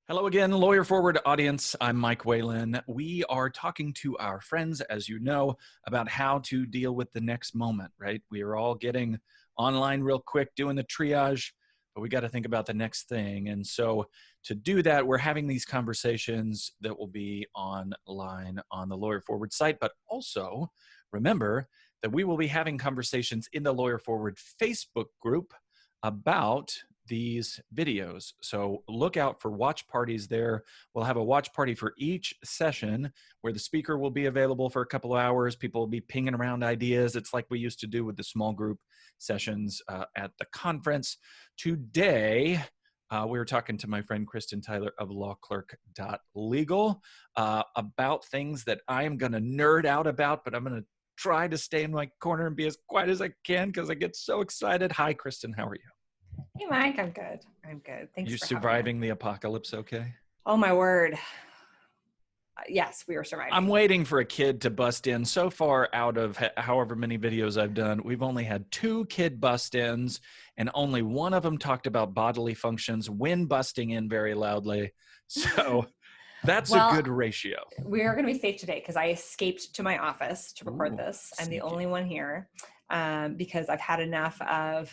Hello again, Lawyer Forward audience. I'm Mike Whalen. We are talking to our friends, as you know, about how to deal with the next moment, right? We are all getting online real quick, doing the triage, but we got to think about the next thing. And so to do that, we're having these conversations that will be online on the Lawyer Forward site, but also remember that we will be having conversations in the Lawyer Forward Facebook group about these videos. So look out for watch parties there. We'll have a watch party for each session where the speaker will be available for a couple of hours. People will be pinging around ideas. It's like we used to do with the small group sessions at the conference. Today, we were talking to my friend Kristin Tyler of lawclerk.legal about things that I am going to nerd out about, but I'm going to try to stay in my corner and be as quiet as I can because I get so excited. Hi, Kristin. How are you? Hey, Mike, I'm good. I'm good. Thanks You for surviving the apocalypse okay? Oh, my word. Yes, we are surviving. I'm waiting for a kid to bust in. So far, out of however many videos I've done, we've only had 2 kid bust-ins, and only one of them talked about bodily functions when busting in very loudly. So that's a good ratio. We are going to be safe today because I escaped to my office to record this. I'm sneaky. the only one here because I've had enough of,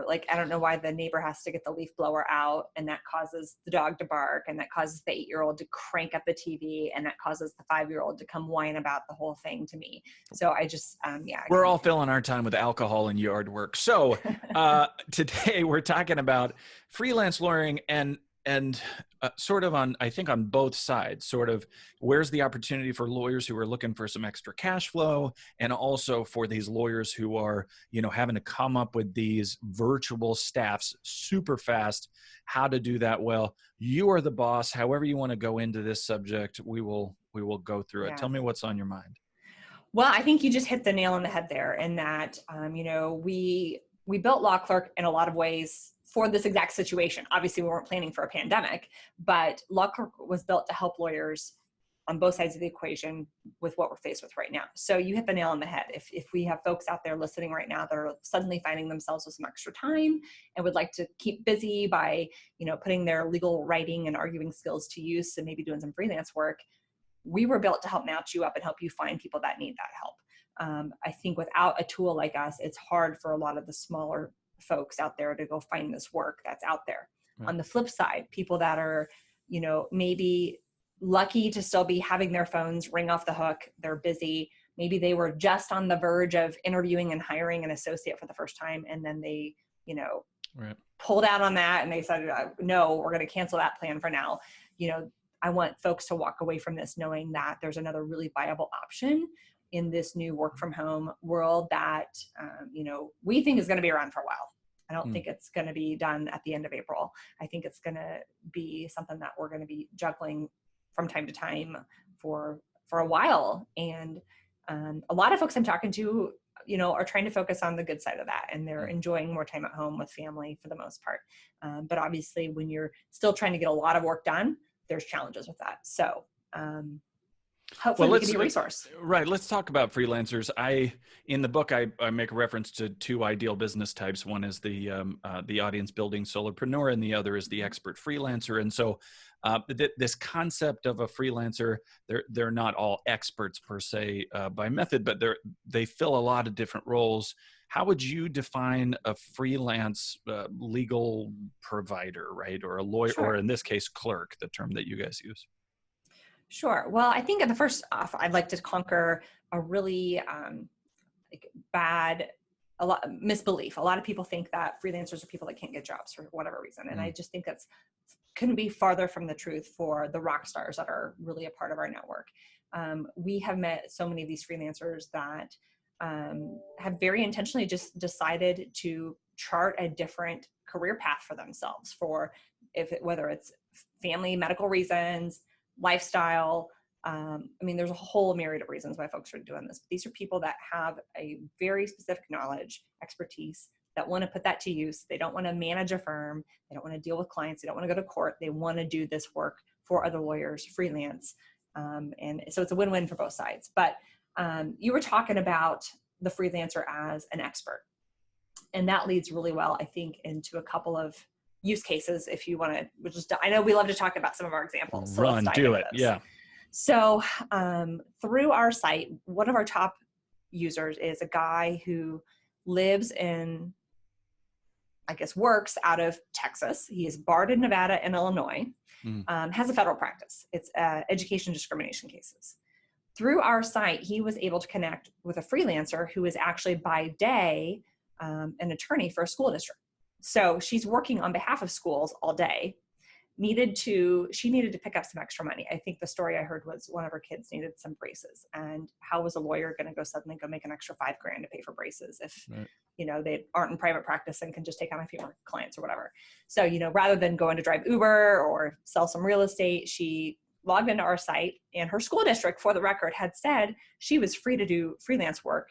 like, I don't know why the neighbor has to get the leaf blower out, and that causes the dog to bark, and that causes the 8-year-old to crank up the TV, and that causes the 5-year-old to come whine about the whole thing to me. So I just, We're all filling our time with alcohol and yard work. So today we're talking about freelance lawyering and sort of on, I think on both sides, sort of where's the opportunity for lawyers who are looking for some extra cash flow, and also for these lawyers who are, having to come up with these virtual staffs super fast, how to do that well. You are the boss. However you want to go into this subject, we will go through it. Tell me what's on your mind. Well, I think you just hit the nail on the head there, in that, we built Law Clerk in a lot of ways for this exact situation. Obviously, we weren't planning for a pandemic, but Law Clerk was built to help lawyers on both sides of the equation with what we're faced with right now. So you hit the nail on the head. If we have folks out there listening right now that are suddenly finding themselves with some extra time and would like to keep busy by, putting their legal writing and arguing skills to use and maybe doing some freelance work, we were built to help match you up and help you find people that need that help. I think without a tool like us, it's hard for a lot of the smaller folks out there to go find this work that's out there. Right. On the flip side, people that are, maybe lucky to still be having their phones ring off the hook, they're busy. Maybe they were just on the verge of interviewing and hiring an associate for the first time, and then they, right, pulled out on that and they decided, no, we're going to cancel that plan for now. I want folks to walk away from this knowing that there's another really viable option in this new work from home world that, we think is going to be around for a while. I don't think it's going to be done at the end of April. I think it's going to be something that we're going to be juggling from time to time for a while. And a lot of folks I'm talking to, are trying to focus on the good side of that, and they're enjoying more time at home with family for the most part. But obviously, when you're still trying to get a lot of work done, there's challenges with that. So hopefully we can be a resource. Right. Let's talk about freelancers. In the book, I make a reference to 2 ideal business types. One is the audience building solopreneur, and the other is the expert freelancer. And so this concept of a freelancer, they're not all experts per se by method, but they fill a lot of different roles. How would you define a freelance legal provider, right? Or a lawyer, sure, or in this case, clerk, the term that you guys use? Sure. Well, I think at the first off, I'd like to conquer a really bad misbelief. A lot of people think that freelancers are people that can't get jobs for whatever reason. And I just think that's couldn't be farther from the truth for the rock stars that are really a part of our network. We have met so many of these freelancers that have very intentionally just decided to chart a different career path for themselves, whether it's family, medical reasons, lifestyle. There's a whole myriad of reasons why folks are doing this. These are people that have a very specific knowledge, expertise, that want to put that to use. They don't want to manage a firm. They don't want to deal with clients. They don't want to go to court. They want to do this work for other lawyers, freelance. And so it's a win-win for both sides. But you were talking about the freelancer as an expert. And that leads really well, I think, into a couple of use cases if you want to, I know we love to talk about some of our examples. So Run, let's dive do into it. those. Yeah. So through our site, one of our top users is a guy who lives in, I guess, works out of Texas. He is barred in Nevada and Illinois, has a federal practice. It's education discrimination cases. Through our site, he was able to connect with a freelancer who is actually by day an attorney for a school district. So she's working on behalf of schools all day. She needed to pick up some extra money. I think the story I heard was one of her kids needed some braces, and how was a lawyer going to suddenly go make an extra $5,000 to pay for braces if they aren't in private practice and can just take on a few more clients or whatever. So rather than going to drive Uber or sell some real estate, she logged into our site, and her school district, for the record, had said she was free to do freelance work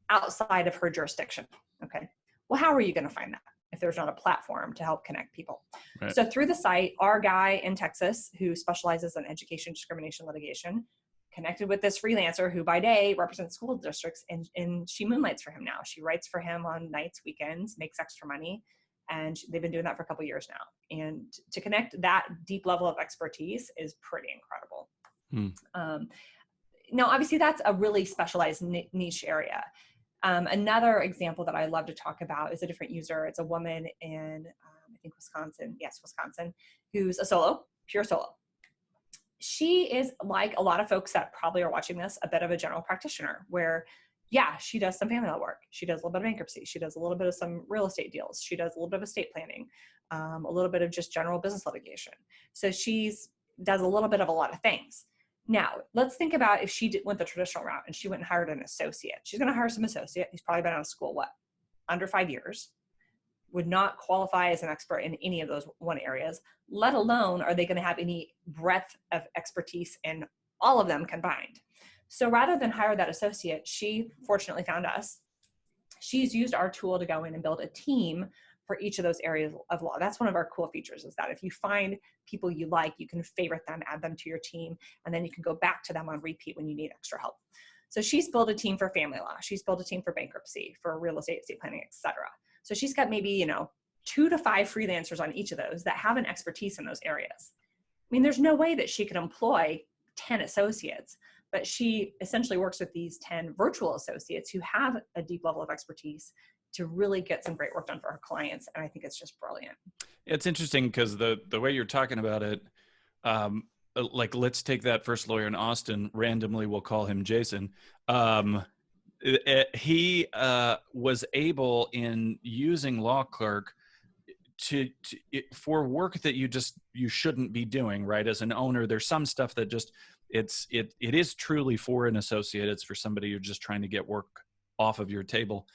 outside of her jurisdiction. Okay. Well, how are you going to find that if there's not a platform to help connect people? Right. So through the site, our guy in Texas who specializes in education discrimination litigation connected with this freelancer who by day represents school districts, and she moonlights for him now. She writes for him on nights, weekends, makes extra money. And they've been doing that for a couple of years now. And to connect that deep level of expertise is pretty incredible. Now, obviously, that's a really specialized niche area. Another example that I love to talk about is a different user. It's a woman in, I think, Wisconsin. Yes, Wisconsin, who's a solo, pure solo. She is, like a lot of folks that probably are watching this, a bit of a general practitioner where, yeah, she does some family law work. She does a little bit of bankruptcy. She does a little bit of some real estate deals. She does a little bit of estate planning, a little bit of just general business litigation. So does a little bit of a lot of things. Now, let's think about if she went the traditional route and she went and hired an associate. She's going to hire some associate who's probably been out of school, under 5 years, would not qualify as an expert in any of those one areas, let alone are they going to have any breadth of expertise in all of them combined. So rather than hire that associate, she fortunately found us. She's used our tool to go in and build a team for each of those areas of law. That's one of our cool features, is that if you find people you like, you can favorite them, add them to your team, and then you can go back to them on repeat when you need extra help. So she's built a team for family law. She's built a team for bankruptcy, for real estate, estate planning, et cetera. So she's got maybe, 2 to 5 freelancers on each of those that have an expertise in those areas. I mean, there's no way that she could employ 10 associates, but she essentially works with these 10 virtual associates who have a deep level of expertise to really get some great work done for her clients. And I think it's just brilliant. It's interesting because the way you're talking about it, like, let's take that first lawyer in Austin, randomly we'll call him Jason. He was able, in using Law Clerk, for work that you shouldn't be doing, right? As an owner, there's some stuff that just, it is truly for an associate. It's for somebody who's just trying to get work off of your table.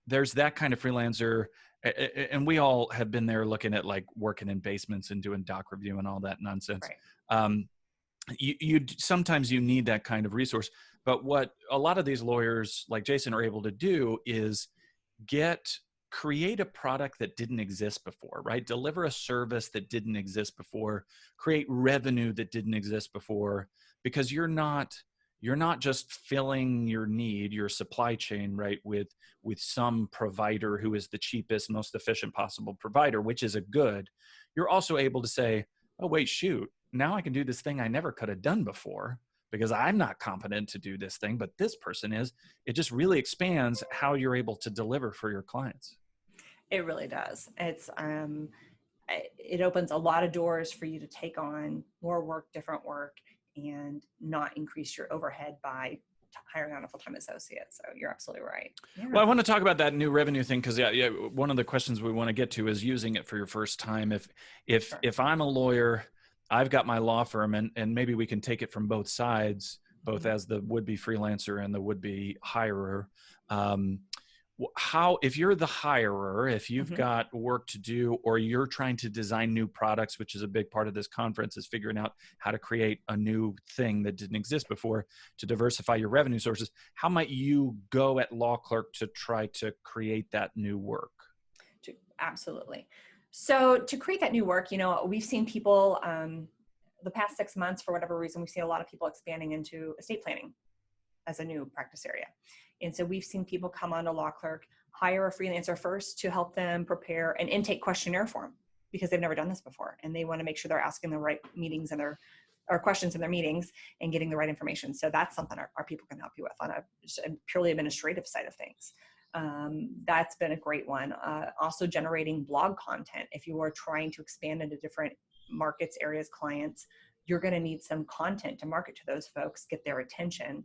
There's that kind of freelancer, and we all have been there looking at, like, working in basements and doing doc review and all that nonsense. Right. You sometimes you need that kind of resource, but what a lot of these lawyers like Jason are able to do is create a product that didn't exist before, right? Deliver a service that didn't exist before, create revenue that didn't exist before, because you're not just filling your need, your supply chain, right, with some provider who is the cheapest, most efficient possible provider, which is a good. You're also able to say, oh, wait, shoot, now I can do this thing I never could have done before because I'm not competent to do this thing, but this person is. It just really expands how you're able to deliver for your clients. It really does. It opens a lot of doors for you to take on more work, different work, and not increase your overhead by hiring on a full-time associate. So you're absolutely right. Yeah. Well, I want to talk about that new revenue thing because one of the questions we want to get to is using it for your first time. If I'm a lawyer, I've got my law firm, and maybe we can take it from both sides, both as the would-be freelancer and the would-be hirer. If you're the hirer, if you've got work to do, or you're trying to design new products, which is a big part of this conference, is figuring out how to create a new thing that didn't exist before to diversify your revenue sources, how might you go at Law Clerk to try to create that new work? Absolutely. So to create that new work, we've seen people, the past 6 months, for whatever reason, we've seen a lot of people expanding into estate planning as a new practice area. And so we've seen people come on to Law Clerk, hire a freelancer first to help them prepare an intake questionnaire form. because they've never done this before. And they want to make sure they're asking the right meetings and or questions in their meetings and getting the right information. So that's something our people can help you with on a purely administrative side of things. That's been a great one. Also generating blog content. If you are trying to expand into different markets, areas, clients, you're going to need some content to market to those folks, get their attention,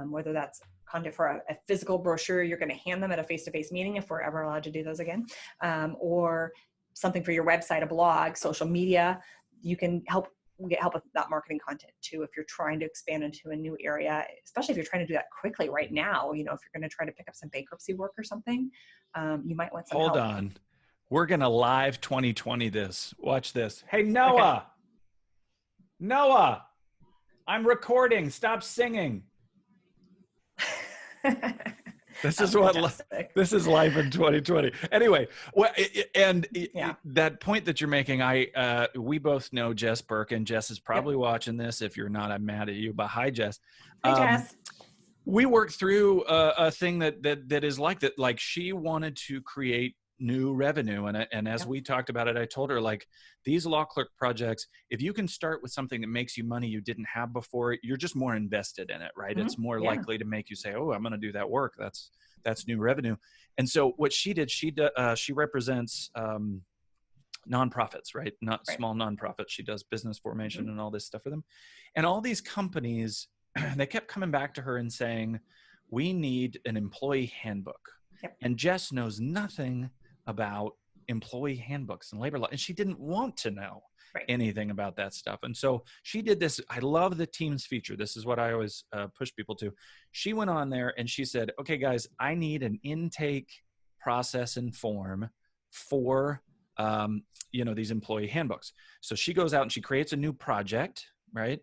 whether that's content for a physical brochure you're going to hand them at a face-to-face meeting, if we're ever allowed to do those again, or something for your website, a blog, social media. You can get help with that marketing content too if you're trying to expand into a new area, especially if you're trying to do that quickly right now. If you're going to try to pick up some bankruptcy work or something, you might want some help. Hold on. We're going to live 2020 this. Watch this. Hey, Noah. Okay. Noah, I'm recording. Stop singing. This is life in 2020. Anyway, that point that you're making, we both know Jess Burke, and Jess is probably watching this. If you're not, I'm mad at you. But hi, Jess. Hi, Jess. We worked through a thing that is like that. Like, she wanted to create new revenue, and as we talked about it, I told her, like, these law clerk projects, if you can start with something that makes you money you didn't have before, you're just more invested in it, right? Mm-hmm. It's more likely to make you say, oh, I'm going to do that work. That's new revenue. And so what she did, she represents nonprofits, right? Small nonprofits. She does business formation and all this stuff for them. And all these companies, they kept coming back to her and saying, we need an employee handbook. Yep. And Jess knows nothing about employee handbooks and labor law, and she didn't want to know anything about that stuff. And so she did this. I love the Teams feature. This is what I always push people to. She went on there and she said, okay, guys, I need an intake process and form for these employee handbooks. So she goes out and she creates a new project, right?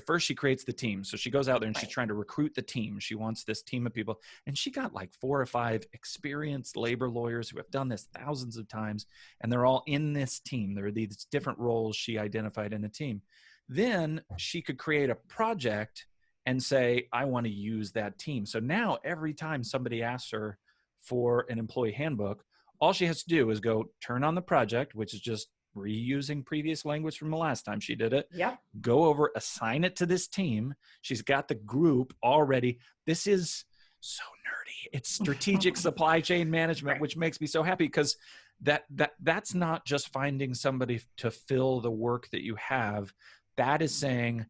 First she creates the team. So she goes out there and she's trying to recruit the team. She wants this team of people. And she got like 4 or 5 experienced labor lawyers who have done this thousands of times. And they're all in this team. There are these different roles she identified in the team. Then she could create a project and say, I want to use that team. So now every time somebody asks her for an employee handbook, all she has to do is go turn on the project, which is just reusing previous language from the last time she did it. Yep. Go over, assign it to this team. She's got the group already. This is so nerdy. It's strategic supply chain management, which makes me so happy, because that's not just finding somebody to fill the work that you have. That is saying,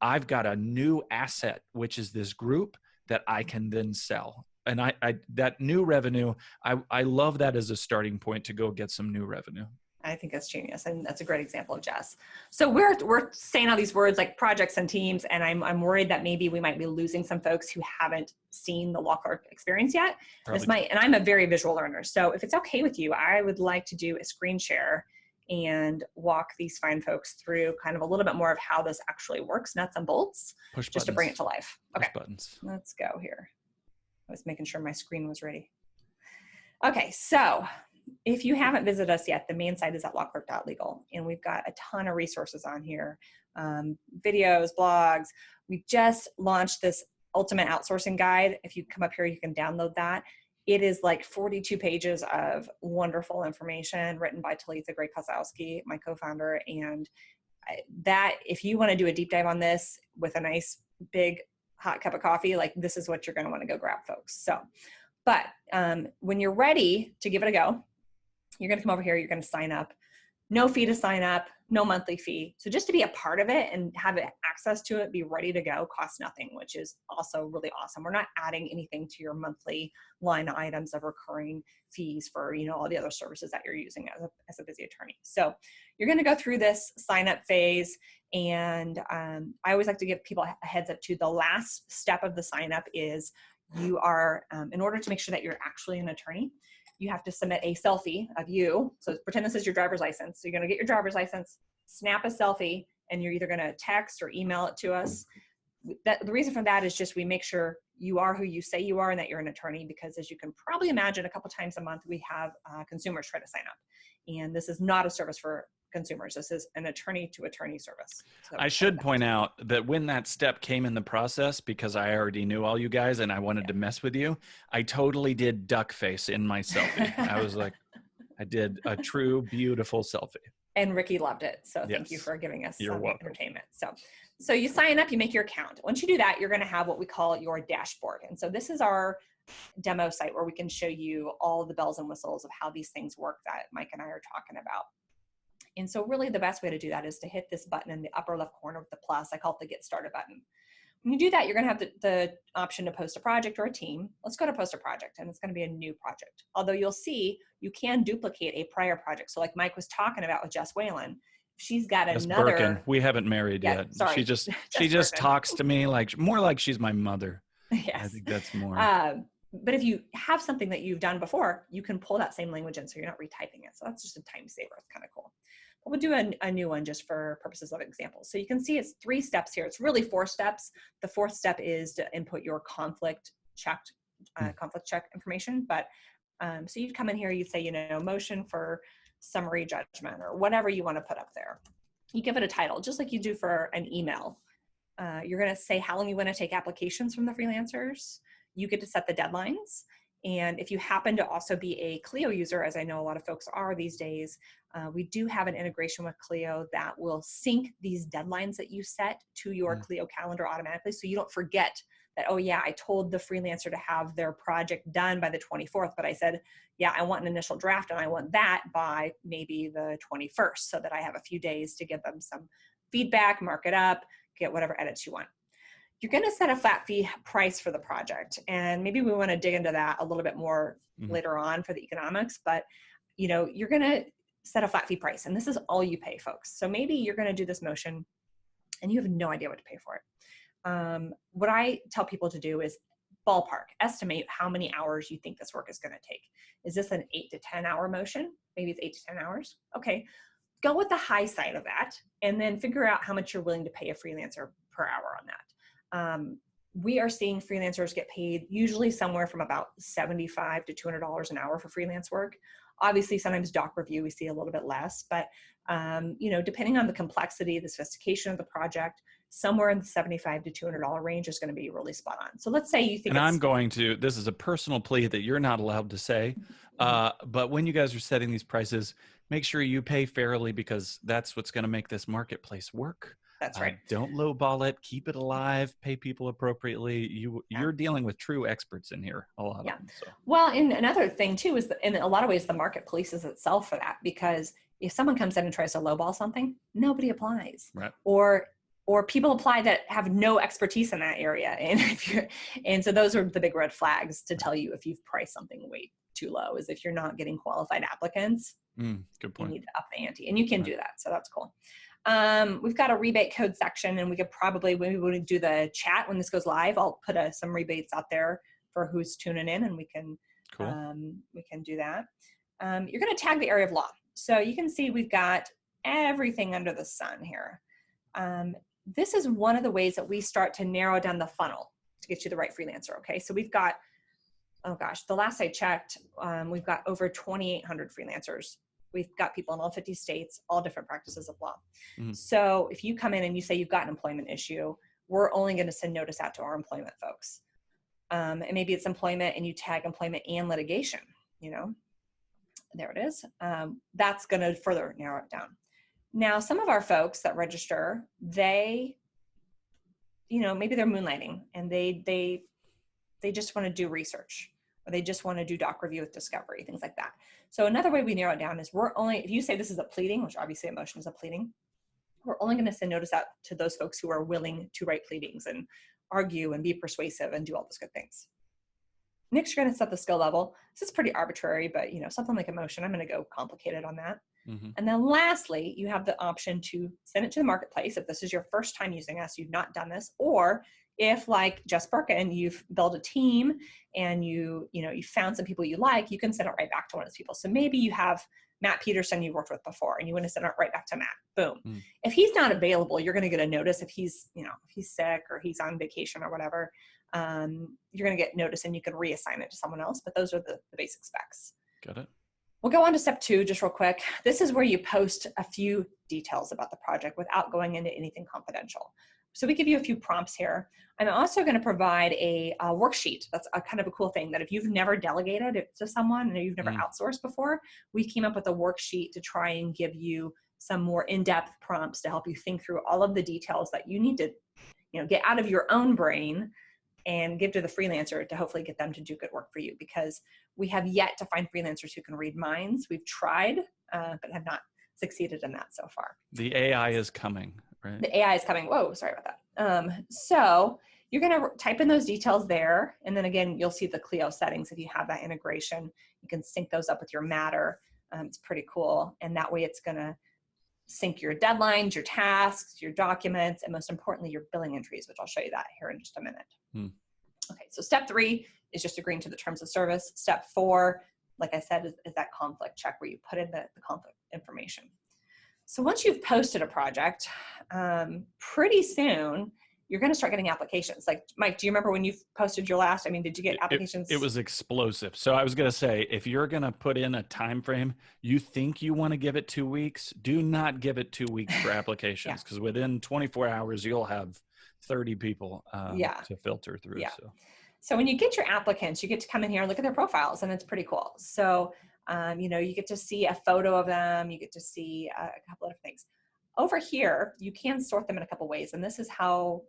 I've got a new asset, which is this group that I can then sell. And I that new revenue, I love that as a starting point to go get some new revenue. I think that's genius. And that's a great example of Jess. So we're saying all these words like projects and teams, and I'm worried that maybe we might be losing some folks who haven't seen the law clerk experience yet. And I'm a very visual learner. So if it's okay with you, I would like to do a screen share and walk these fine folks through kind of a little bit more of how this actually works, nuts and bolts, Push just buttons. To bring it to life. Okay. Push buttons. Let's go here. I was making sure my screen was ready. Okay. So if you haven't visited us yet, the main site is at lawclerk.legal, and we've got a ton of resources on here, videos, blogs. We just launched this ultimate outsourcing guide. If you come up here, you can download that. It is like 42 pages of wonderful information written by Talitha Gray-Kozlowski, my co-founder. And that, if you want to do a deep dive on this with a nice big hot cup of coffee, like, this is what you're going to want to go grab, folks. So, but when you're ready to give it a go, you're going to come over here, you're going to sign up. No fee to sign up, no monthly fee. So just to be a part of it and have access to it, be ready to go, costs nothing, which is also really awesome. We're not adding anything to your monthly line items of recurring fees for, all the other services that you're using as a busy attorney. So you're going to go through this sign up phase. And I always like to give people a heads up to the last step of the sign up is you are, in order to make sure that you're actually an attorney, you have to submit a selfie of you. So pretend this is your driver's license. So you're going to get your driver's license, snap a selfie, and you're either going to text or email it to us. The reason for that is just we make sure you are who you say you are and that you're an attorney, because as you can probably imagine, a couple times a month we have consumers try to sign up. And this is not a service for consumers. This is an attorney to attorney service. So I should point out that when that step came in the process, because I already knew all you guys and I wanted to mess with you, I totally did duck face in my selfie. I was like, I did a true, beautiful selfie. And Ricky loved it. So thank you Yes. for giving us You're some welcome. entertainment. So you sign up, you make your account. Once you do that, you're going to have what we call your dashboard. And so this is our demo site where we can show you all the bells and whistles of how these things work that Mike and I are talking about. And so really the best way to do that is to hit this button in the upper left corner with the plus. I call it the Get Started button. When you do that, you're going to have the option to post a project or a team. Let's go to post a project, and it's going to be a new project. Although you'll see you can duplicate a prior project. So like Mike was talking about with Jess Whalen, she's got Jess another. Birkin. We haven't married yet. Sorry. She just talks to me more like she's my mother. Yes. I think that's more. But if you have something that you've done before, you can pull that same language in, so you're not retyping it. So that's just a time saver. It's kind of cool. But we'll do a new one just for purposes of examples. So you can see it's 3 steps here. It's really 4 steps. The 4th step is to input your conflict check information. But so you'd come in here, you'd say, motion for summary judgment or whatever you want to put up there. You give it a title, just like you do for an email. You're going to say how long you want to take applications from the freelancers. You get to set the deadlines. And if you happen to also be a Clio user, as I know a lot of folks are these days, we do have an integration with Clio that will sync these deadlines that you set to your Clio calendar automatically. So you don't forget that, oh yeah, I told the freelancer to have their project done by the 24th, but I said, yeah, I want an initial draft and I want that by maybe the 21st so that I have a few days to give them some feedback, mark it up, get whatever edits you want. You're going to set a flat fee price for the project. And maybe we want to dig into that a little bit more later on for the economics, but you're going to set a flat fee price, and this is all you pay, folks. So maybe you're going to do this motion and you have no idea what to pay for it. What I tell people to do is ballpark, estimate how many hours you think this work is going to take. Is this an 8 to 10 hour motion? Maybe it's 8 to 10 hours. Okay. Go with the high side of that and then figure out how much you're willing to pay a freelancer per hour on that. We are seeing freelancers get paid usually somewhere from about $75 to $200 an hour for freelance work. Obviously, sometimes doc review, we see a little bit less, but depending on the complexity, the sophistication of the project, somewhere in the $75 to $200 range is going to be really spot on. So let's say you think this is a personal plea that you're not allowed to say, but when you guys are setting these prices, make sure you pay fairly because that's what's going to make this marketplace work. That's right. Don't lowball it. Keep it alive. Pay people appropriately. You're dealing with true experts in here. A lot of them. So. Well, and another thing too is that in a lot of ways the market polices itself for that, because if someone comes in and tries to lowball something, nobody applies. Right. Or people apply that have no expertise in that area, and so those are the big red flags to tell you if you've priced something way too low. Is if you're not getting qualified applicants. Good point. You need to up the ante, and you can do that. So that's cool. We've got a rebate code section, and we could probably, when we do the chat, when this goes live, I'll put some rebates out there for who's tuning in, and we can do that. You're going to tag the area of law. So you can see we've got everything under the sun here. This is one of the ways that we start to narrow down the funnel to get you the right freelancer. Okay. So we've got, oh gosh, the last I checked, we've got over 2,800 freelancers. We've got people in all 50 states, all different practices of law. So if you come in and you say you've got an employment issue, we're only going to send notice out to our employment folks. And maybe it's employment and you tag employment and litigation, there it is. That's going to further narrow it down. Now, some of our folks that register, they, maybe they're moonlighting and they just want to do research, or they just want to do doc review with discovery, things like that. So another way we narrow it down is if you say this is a pleading, which obviously a motion is a pleading, we're only going to send notice out to those folks who are willing to write pleadings and argue and be persuasive and do all those good things. Next, you're going to set the skill level. This is pretty arbitrary, but something like a motion, I'm going to go complicated on that. And then lastly, you have the option to send it to the marketplace. If this is your first time using us, you've not done this, or if like Jess Birkin, you've built a team and you found some people you like, you can send it right back to one of those people. So maybe you have Matt Peterson you've worked with before and you want to send it right back to Matt. Boom. If he's not available, you're going to get a notice if he's, if he's sick or he's on vacation or whatever, you're going to get notice and you can reassign it to someone else. But those are the basic specs. Got it. We'll go on to step 2, just real quick. This is where you post a few details about the project without going into anything confidential. So we give you a few prompts here. I'm also going to provide a worksheet. That's a kind of a cool thing that if you've never delegated it to someone and you've never outsourced before, we came up with a worksheet to try and give you some more in-depth prompts to help you think through all of the details that you need to, get out of your own brain and give to the freelancer to hopefully get them to do good work for you, because we have yet to find freelancers who can read minds. We've tried, but have not succeeded in that so far. The AI is coming, right? The AI is coming. Whoa, sorry about that. So you're going to type in those details there. And then again, you'll see the Clio settings. If you have that integration, you can sync those up with your Matter. It's pretty cool. And that way it's going to sync your deadlines, your tasks, your documents, and most importantly, your billing entries, which I'll show you that here in just a minute. Okay, so step 3 is just agreeing to the terms of service. Step 4, like I said, is that conflict check where you put in the conflict information. So once you've posted a project, pretty soon, you're going to start getting applications. Like, Mike, do you remember when you posted your last? I mean, did you get applications? It was explosive. So I was going to say, if you're going to put in a time frame, you think you want to give it 2 weeks, do not give it 2 weeks for applications, because within 24 hours, you'll have 30 people to filter through. So when you get your applicants, you get to come in here and look at their profiles, and it's pretty cool. So, you get to see a photo of them. You get to see a couple of things. Over here, you can sort them in a couple ways. And this is how,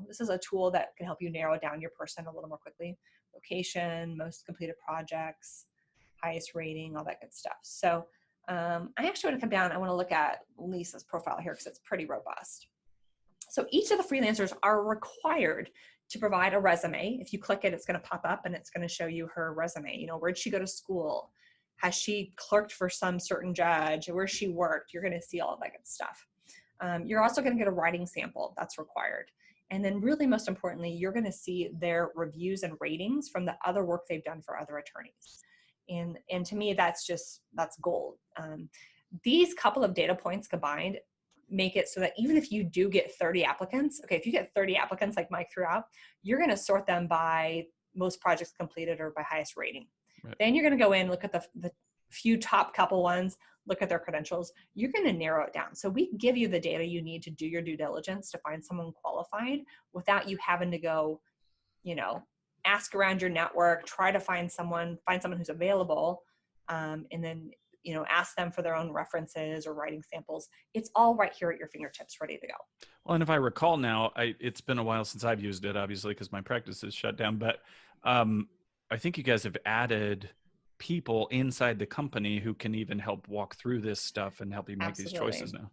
this is a tool that can help you narrow down your person a little more quickly. Location, most completed projects, highest rating, all that good stuff. So I actually want to come down. I want to look at Lisa's profile here because it's pretty robust. So each of the freelancers are required to provide a resume. If you click it, it's going to pop up and it's going to show you her resume. Where'd she go to school? Has she clerked for some certain judge? Where she worked? You're going to see all of that good stuff. You're also going to get a writing sample that's required. And then really most importantly, you're going to see their reviews and ratings from the other work they've done for other attorneys. And to me, that's gold. These couple of data points combined make it so that even if you do get 30 applicants, okay, if you get 30 applicants like Mike threw out, you're going to sort them by most projects completed or by highest rating. Right. Then you're going to go in, look at the few top couple ones, look at their credentials. You're going to narrow it down. So we give you the data you need to do your due diligence to find someone qualified without you having to go, ask around your network, try to find someone who's available, and then, ask them for their own references or writing samples. It's all right here at your fingertips, ready to go. Well, and if I recall now, it's been a while since I've used it, obviously, because my practice is shut down, but I think you guys have added people inside the company who can even help walk through this stuff and help you make these choices now.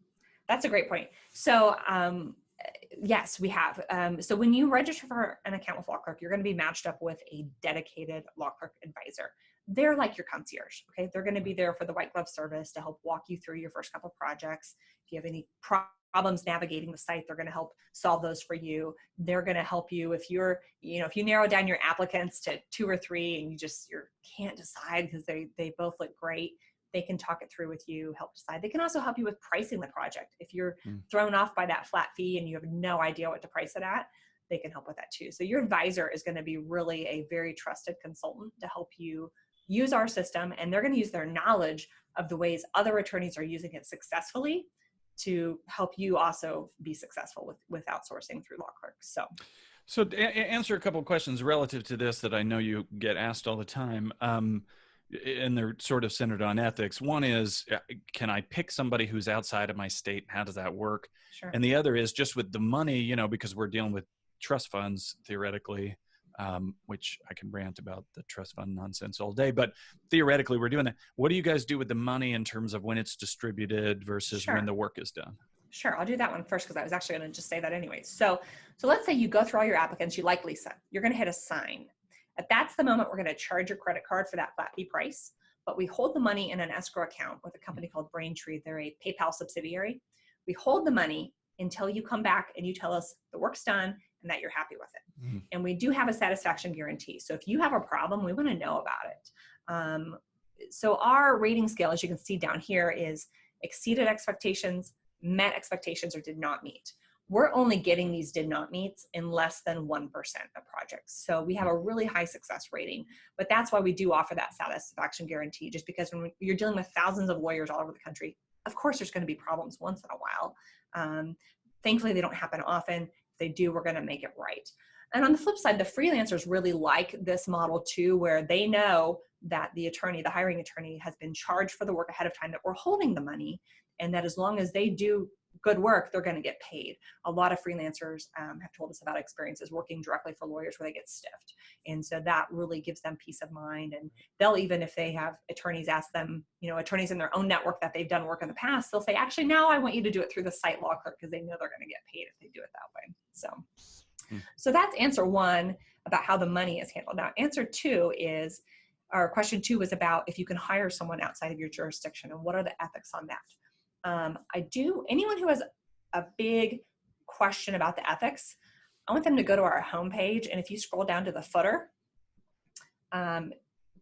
That's a great point. So yes, we have. So when you register for an account with LawClerk, you're going to be matched up with a dedicated LawClerk advisor. They're like your concierge. Okay. They're going to be there for the white glove service to help walk you through your first couple of projects. If you have any problems navigating the site, they're going to help solve those for you. They're going to help you if if you narrow down your applicants to 2 or 3 and you can't decide because they both look great. They can talk it through with you, help decide. They can also help you with pricing the project. If you're thrown off by that flat fee and you have no idea what to price it at, they can help with that too. So your advisor is going to be really a very trusted consultant to help you use our system, and they're going to use their knowledge of the ways other attorneys are using it successfully to help you also be successful with outsourcing through LawClerk. So to answer a couple of questions relative to this that I know you get asked all the time, and they're sort of centered on ethics. One is, can I pick somebody who's outside of my state? How does that work? Sure. And the other is just with the money, because we're dealing with trust funds theoretically, which I can rant about the trust fund nonsense all day, but theoretically we're doing that. What do you guys do with the money in terms of when it's distributed versus when the work is done? Sure. I'll do that one first because I was actually going to just say that anyways. So let's say you go through all your applicants, you like Lisa, you're going to hit assign. That's the moment we're going to charge your credit card for that flat fee price, but we hold the money in an escrow account with a company called Braintree. They're a PayPal subsidiary. We hold the money until you come back and you tell us the work's done and that you're happy with it. Mm-hmm. And we do have a satisfaction guarantee. So if you have a problem, we want to know about it. So our rating scale, as you can see down here, is exceeded expectations, met expectations, or did not meet. We're only getting these did not meets in less than 1% of projects. So we have a really high success rating, but that's why we do offer that satisfaction guarantee, just because when you're dealing with thousands of lawyers all over the country, of course, there's going to be problems once in a while. Thankfully, they don't happen often. If they do, we're going to make it right. And on the flip side, the freelancers really like this model too, where they know that the hiring attorney has been charged for the work ahead of time, that we're holding the money, and that as long as they do good work, they're going to get paid. A lot of freelancers have told us about experiences working directly for lawyers where they get stiffed. And so that really gives them peace of mind. And they'll, even if they have attorneys ask them, attorneys in their own network that they've done work in the past, they'll say, actually, now I want you to do it through the site law clerk, because they know they're going to get paid if they do it that way. So that's answer one about how the money is handled. Now, answer two is, or question two was about if you can hire someone outside of your jurisdiction, and what are the ethics on that? Anyone who has a big question about the ethics, I want them to go to our homepage. And if you scroll down to the footer,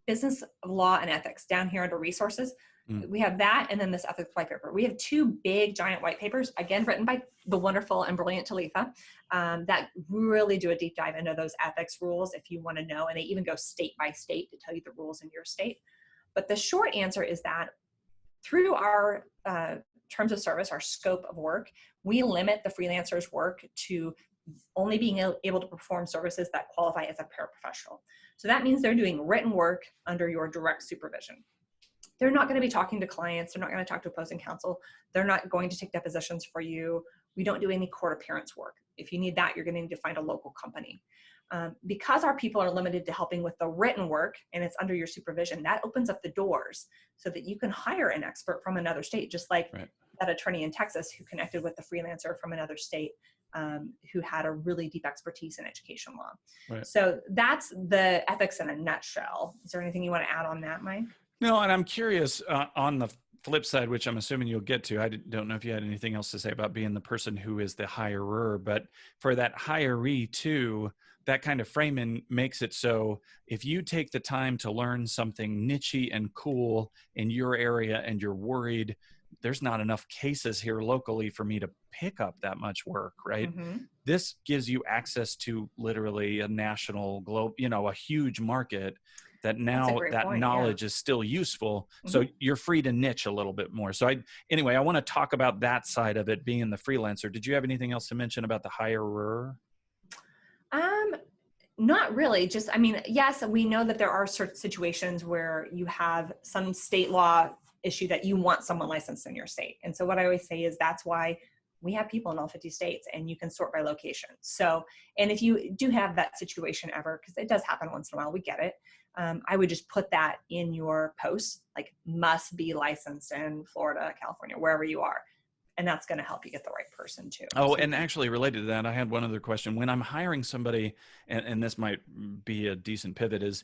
business of law and ethics, down here under resources, we have that. And then this ethics white paper. We have two big giant white papers, again, written by the wonderful and brilliant Talitha, that really do a deep dive into those ethics rules if you want to know. And they even go state by state to tell you the rules in your state. But the short answer is that through our terms of service, our scope of work, we limit the freelancer's work to only being able to perform services that qualify as a paraprofessional. So that means they're doing written work under your direct supervision. They're not going to be talking to clients. They're not going to talk to opposing counsel. They're not going to take depositions for you. We don't do any court appearance work. If you need that, you're going to need to find a local company. Because our people are limited to helping with the written work and it's under your supervision, that opens up the doors so that you can hire an expert from another state, just like that attorney in Texas who connected with the freelancer from another state who had a really deep expertise in education law. Right. So that's the ethics in a nutshell. Is there anything you want to add on that, Mike? No, and I'm curious on the flip side, which I'm assuming you'll get to. I don't know if you had anything else to say about being the person who is the hirer, but for that hiree too, that kind of framing makes it so if you take the time to learn something niche-y and cool in your area and you're worried there's not enough cases here locally for me to pick up that much work, right? Mm-hmm. This gives you access to literally a national globe, a huge market that now that point, knowledge is still useful. Mm-hmm. So you're free to niche a little bit more. So I want to talk about that side of it, being the freelancer. Did you have anything else to mention about the hirer? Not really. Yes, we know that there are certain situations where you have some state law issue that you want someone licensed in your state. And so what I always say is that's why we have people in all 50 states and you can sort by location. So, and if you do have that situation ever, because it does happen once in a while, we get it. I would just put that in your post, like must be licensed in Florida, California, wherever you are. And that's going to help you get the right person too. Oh, and actually related to that, I had one other question. When I'm hiring somebody, and this might be a decent pivot, is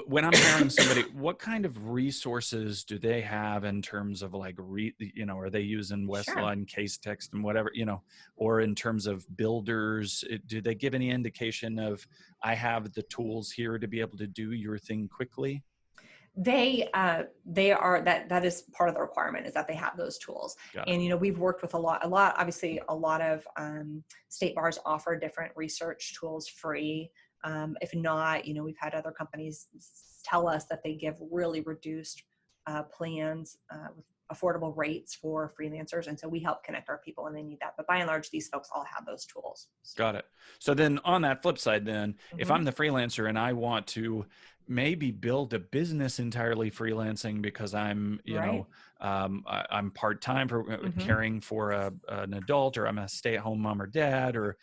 when I'm hiring somebody, what kind of resources do they have in terms of like, are they using Westlaw case text and whatever, or in terms of builders, do they give any indication of, I have the tools here to be able to do your thing quickly? They are, that is part of the requirement, is that they have those tools. And, we've worked with a lot, obviously a lot of state bars offer different research tools free. If not, we've had other companies tell us that they give really reduced plans with affordable rates for freelancers. And so we help connect our people when they need that. But by and large, these folks all have those tools. Got it. So then on that flip side, then, if I'm the freelancer and I want to maybe build a business entirely freelancing because I'm, I'm part-time for caring for an adult, or I'm a stay-at-home mom or dad, or,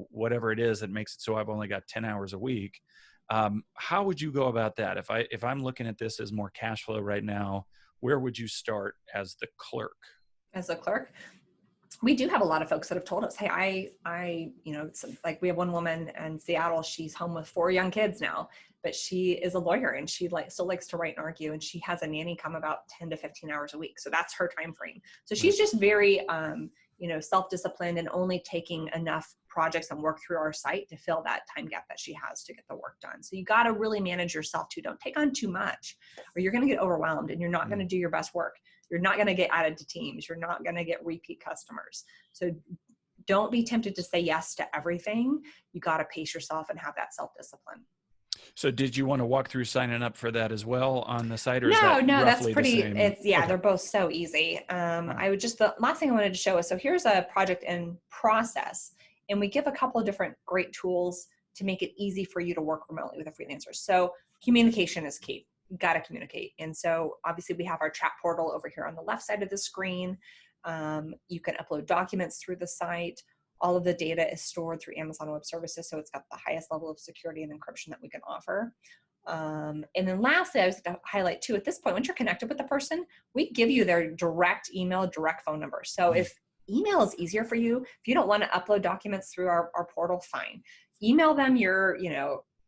whatever it is that makes it so I've only got 10 hours a week. How would you go about that? If I'm looking at this as more cash flow right now, where would you start as the clerk? As a clerk? We do have a lot of folks that have told us, hey, like we have one woman in Seattle, she's home with 4 young kids now, but she is a lawyer and she still likes to write and argue, and she has a nanny come about 10 to 15 hours a week. So that's her time frame. So she's just very, self-disciplined and only taking enough projects and work through our site to fill that time gap that she has to get the work done. So you got to really manage yourself too. Don't take on too much, or you're going to get overwhelmed and you're not going to do your best work. You're not going to get added to teams. You're not going to get repeat customers. So don't be tempted to say yes to everything. You got to pace yourself and have that self-discipline. So did you want to walk through signing up for that as well on the site? Or No, that's pretty, they're both so easy. The last thing I wanted to show is, so here's a project in process. And we give a couple of different great tools to make it easy for you to work remotely with a freelancer. So communication is key. You got to communicate. And so obviously we have our chat portal over here on the left side of the screen. You can upload documents through the site. All of the data is stored through Amazon Web Services, so it's got the highest level of security and encryption that we can offer. And then lastly, I was going to highlight too, at this point, once you're connected with the person, we give you their direct email, direct phone number. So if email is easier for you, if you don't want to upload documents through our portal, fine. Email them your,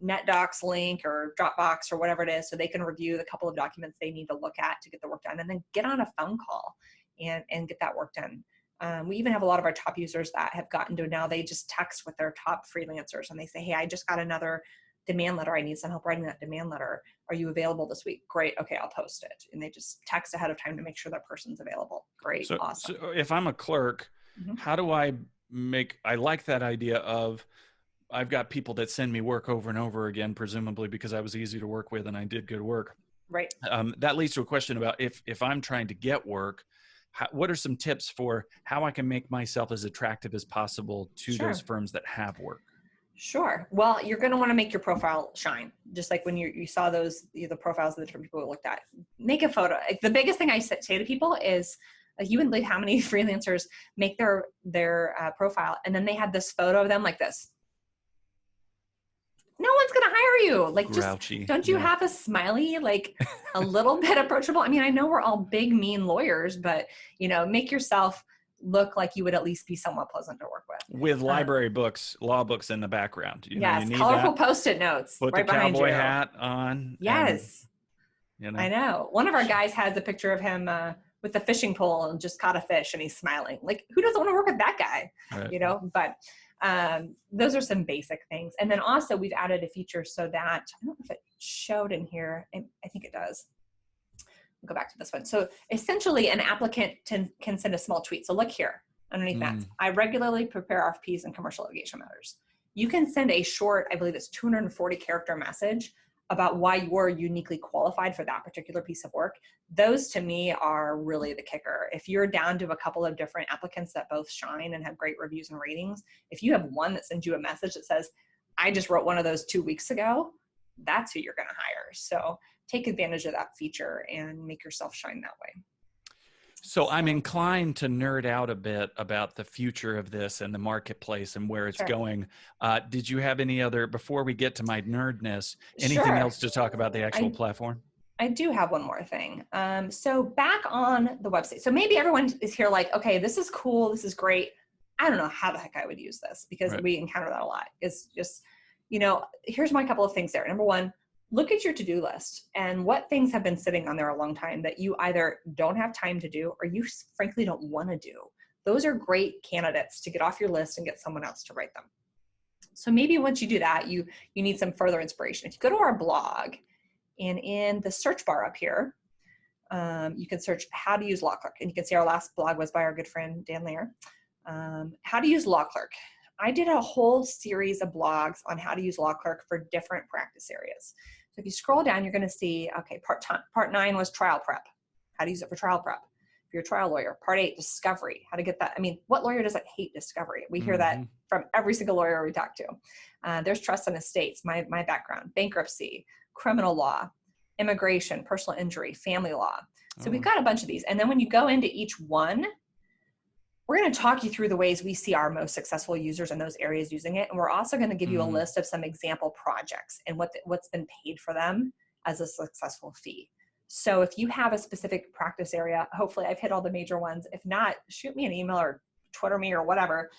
NetDocs link or Dropbox or whatever it is, so they can review the couple of documents they need to look at to get the work done, and then get on a phone call and get that work done. We even have a lot of our top users that have gotten to now, they just text with their top freelancers and they say, hey, I just got another demand letter. I need some help writing that demand letter. Are you available this week? Great. Okay, I'll post it. And they just text ahead of time to make sure that person's available. Great. Awesome. So if I'm a clerk, how do I I like that idea of, I've got people that send me work over and over again, presumably because I was easy to work with and I did good work. Right. That leads to a question about if I'm trying to get work, what are some tips for how I can make myself as attractive as possible to those firms that have work? Sure. Well, you're going to want to make your profile shine. Just like when you saw those, the profiles of the different people we looked at. Make a photo. Like, the biggest thing I say to people is, you wouldn't believe how many freelancers make their profile and then they have this photo of them like this. No one's going to hire you. Like, grouchy. Just don't you have a smiley, like a little bit approachable? I mean, I know we're all big, mean lawyers, but make yourself look like you would at least be somewhat pleasant to work with. With library books, law books in the background. You need colorful Post-it notes. Put right the behind cowboy you. Hat on. Yes. And, I know. One of our guys has a picture of him with a fishing pole and just caught a fish and he's smiling. Like, who doesn't want to work with that guy? Right. But those are some basic things. And then also we've added a feature so that, I don't know if it showed in here. I think it does. I'll go back to this one. So essentially an applicant can send a small tweet. So look here underneath that. I regularly prepare RFPs and commercial litigation matters. You can send a short, I believe it's 240 character message about why you're uniquely qualified for that particular piece of work. Those to me are really the kicker. If you're down to a couple of different applicants that both shine and have great reviews and ratings, if you have one that sends you a message that says, I just wrote one of those 2 weeks ago, that's who you're going to hire. So take advantage of that feature and make yourself shine that way. So I'm inclined to nerd out a bit about the future of this and the marketplace and where it's going. Did you have any other, before we get to my nerdness, anything else to talk about the actual platform? I do have one more thing. So back on the website. So maybe everyone is here like, okay, this is cool. This is great. I don't know how the heck I would use this because we encounter that a lot. It's just, here's my couple of things there. Number one, look at your to-do list and what things have been sitting on there a long time that you either don't have time to do or you frankly don't want to do. Those are great candidates to get off your list and get someone else to write them. So maybe once you do that, you need some further inspiration. If you go to our blog and in the search bar up here, you can search how to use Law Clerk. And you can see our last blog was by our good friend, Dan Lair. How to use Law Clerk. I did a whole series of blogs on how to use Law Clerk for different practice areas. So if you scroll down, you're going to see, okay, part 9 was trial prep, how to use it for trial prep. If you're a trial lawyer, part 8, discovery, how to get that. I mean, what lawyer doesn't hate discovery? We hear that from every single lawyer we talk to. There's trust and estates, my background, bankruptcy, criminal law, immigration, personal injury, family law. So we've got a bunch of these. And then when you go into each one, we're going to talk you through the ways we see our most successful users in those areas using it. And we're also going to give you a list of some example projects and what's been paid for them as a successful fee. So if you have a specific practice area, hopefully I've hit all the major ones. If not, shoot me an email or Twitter me or whatever.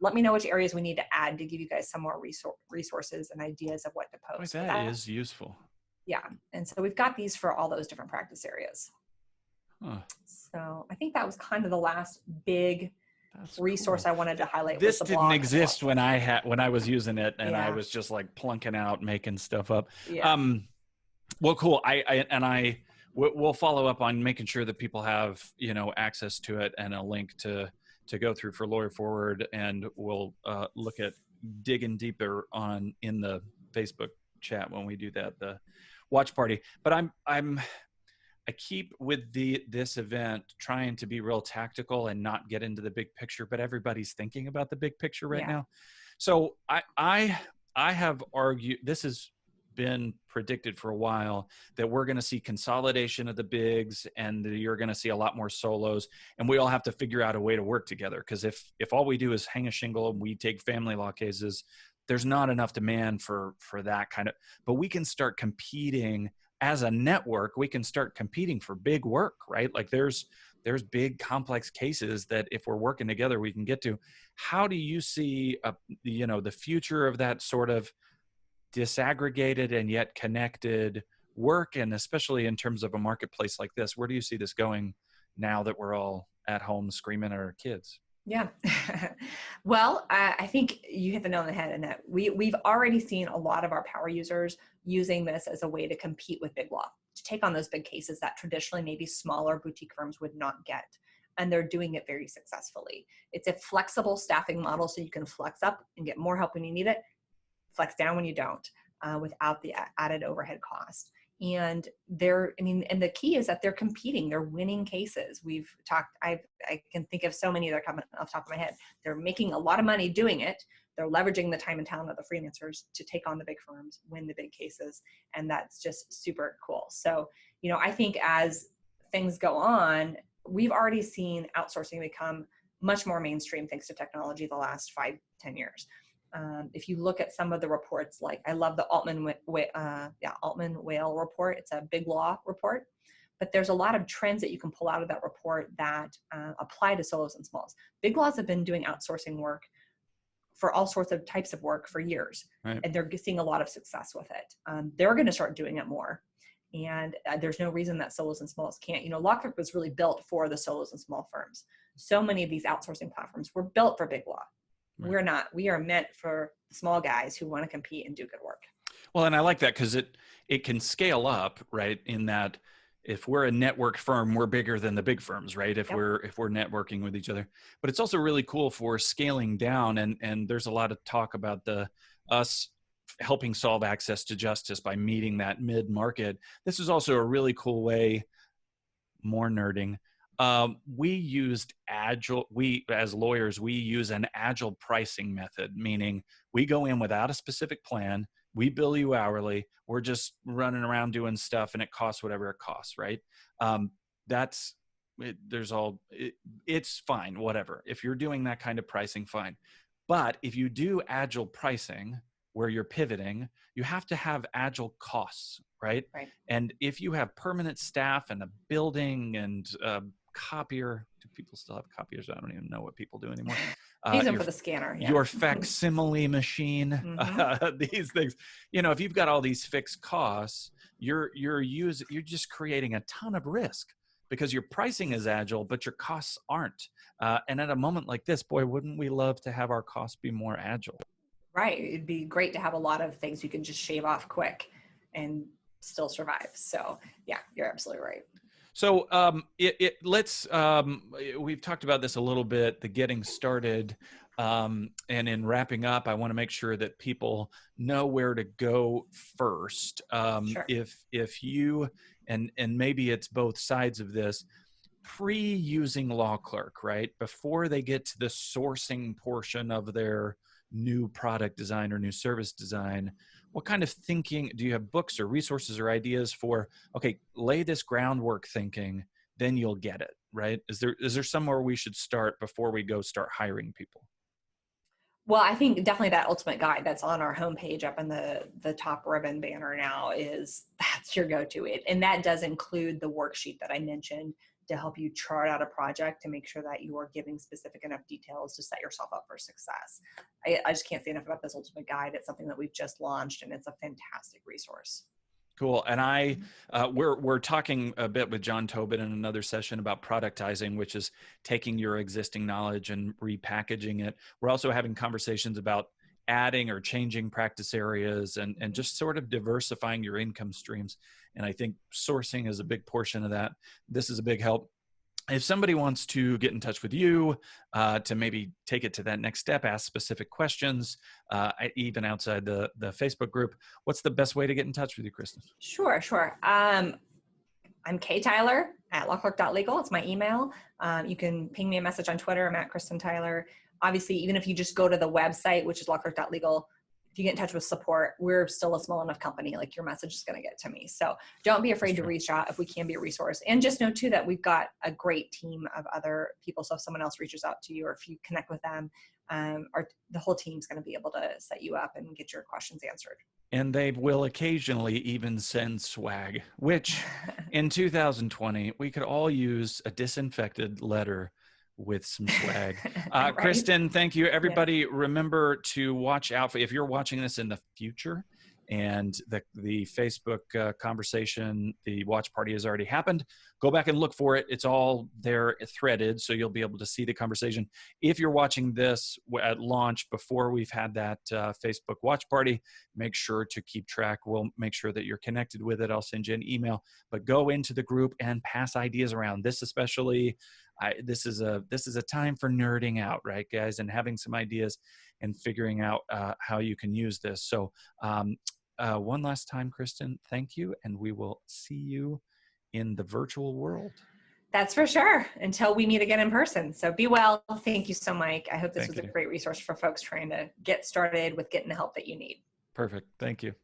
Let me know which areas we need to add to give you guys some more resources and ideas of what to post. That is useful. Yeah. And so we've got these for all those different practice areas. So I think that was kind of the last big resource I wanted to highlight. This didn't exist when I was using it, and I was just like plunking out, making stuff up. Well, cool. We'll follow up on making sure that people have access to it and a link to go through for Lawyer Forward, and we'll look at digging deeper in the Facebook chat when we do that, the watch party. But I keep with this event trying to be real tactical and not get into the big picture, but everybody's thinking about the big picture right Yeah. now. So I have argued, this has been predicted for a while, that we're going to see consolidation of the bigs, and you're going to see a lot more solos, and we all have to figure out a way to work together. Because if all we do is hang a shingle and we take family law cases, there's not enough demand for that kind of. But we can start competing as a network. We can start competing for big work, right? Like there's big complex cases that if we're working together, we can get to. How do you see, the future of that sort of disaggregated and yet connected work, and especially in terms of a marketplace like this? Where do you see this going now that we're all at home screaming at our kids? Yeah. Well, I think you hit the nail on the head in that we've already seen a lot of our power users using this as a way to compete with big law, to take on those big cases that traditionally maybe smaller boutique firms would not get. And they're doing it very successfully. It's a flexible staffing model, so you can flex up and get more help when you need it, flex down when you don't, without the added overhead cost. And and the key is that they're competing, they're winning cases. We've talked, I can think of so many that are coming off the top of my head. They're making a lot of money doing it. They're leveraging the time and talent of the freelancers to take on the big firms, win the big cases. And that's just super cool. So, I think as things go on, we've already seen outsourcing become much more mainstream thanks to technology the last 5-10 years. If you look at some of the reports, like I love the Altman Whale report. It's a big law report, but there's a lot of trends that you can pull out of that report that apply to solos and smalls. Big laws have been doing outsourcing work for all sorts of types of work for years, Right. and they're seeing a lot of success with it. They're going to start doing it more. And there's no reason that solos and smalls can't. LawClerk was really built for the solos and small firms. So many of these outsourcing platforms were built for big law. Right. We're not. We are meant for small guys who want to compete and do good work. Well, and I like that because it can scale up, right? In that, if we're a network firm, we're bigger than the big firms, right? If we're networking with each other. But it's also really cool for scaling down, and there's a lot of talk about us helping solve access to justice by meeting that mid-market. This is also a really cool way, more nerding. We used agile, as lawyers, we use an agile pricing method, meaning we go in without a specific plan. We bill you hourly. We're just running around doing stuff, and it costs whatever it costs, right? It's fine, whatever. If you're doing that kind of pricing, fine. But if you do agile pricing, where you're pivoting, you have to have agile costs, right? Right. And if you have permanent staff and a building and copier, do people still have copiers? I don't even know what people do anymore. Use them for the scanner. Yeah. Your facsimile machine, Mm-hmm. These things. If you've got all these fixed costs, you're just creating a ton of risk because your pricing is agile, but your costs aren't. And at a moment like this, boy, wouldn't we love to have our costs be more agile? Right. It'd be great to have a lot of things you can just shave off quick and still survive. So yeah, you're absolutely right. So we've talked about this a little bit, the getting started, and in wrapping up, I want to make sure that people know where to go first. Sure. If you, and maybe it's both sides of this, pre-using LawClerk, right? Before they get to the sourcing portion of their new product design or new service design, what kind of thinking, do you have books or resources or ideas for, okay, lay this groundwork thinking, then you'll get it, right? Is there somewhere we should start before we go start hiring people? Well, I think definitely that ultimate guide that's on our homepage up in the top ribbon banner now that's your go-to. And that does include the worksheet that I mentioned to help you chart out a project to make sure that you are giving specific enough details to set yourself up for success. I just can't say enough about this ultimate guide. It's something that we've just launched, and it's a fantastic resource. Cool. And we're talking a bit with John Tobin in another session about productizing, which is taking your existing knowledge and repackaging it. We're also having conversations about adding or changing practice areas and just sort of diversifying your income streams. And I think sourcing is a big portion of that. This is a big help. If somebody wants to get in touch with you to maybe take it to that next step, ask specific questions, even outside the Facebook group, what's the best way to get in touch with you, Kristin? Sure. I'm kttyler@lawclerk.legal. It's my email. You can ping me a message on Twitter. I'm at Kristin Tyler. Obviously, even if you just go to the website, which is lawclerk.legal, if you get in touch with support, we're still a small enough company, like your message is going to get to me. So don't be afraid to reach out if we can be a resource. And just know too, that we've got a great team of other people. So if someone else reaches out to you, or if you connect with them, the whole team's going to be able to set you up and get your questions answered. And they will occasionally even send swag, which in 2020, we could all use a disinfected letter with some swag. Right. Kristin, thank you. Everybody, remember to watch out for, if you're watching this in the future and the Facebook conversation, the watch party has already happened, go back and look for it. It's all there threaded, so you'll be able to see the conversation. If you're watching this at launch before we've had that Facebook watch party, make sure to keep track. We'll make sure that you're connected with it. I'll send you an email, but go into the group and pass ideas around. This especially, this is a time for nerding out, right, guys, and having some ideas and figuring out how you can use this. So one last time, Kristin, thank you, and we will see you in the virtual world. That's for sure, until we meet again in person. So be well. Thank you so much, Mike. I hope this was a great resource for folks trying to get started with getting the help that you need. Perfect. Thank you.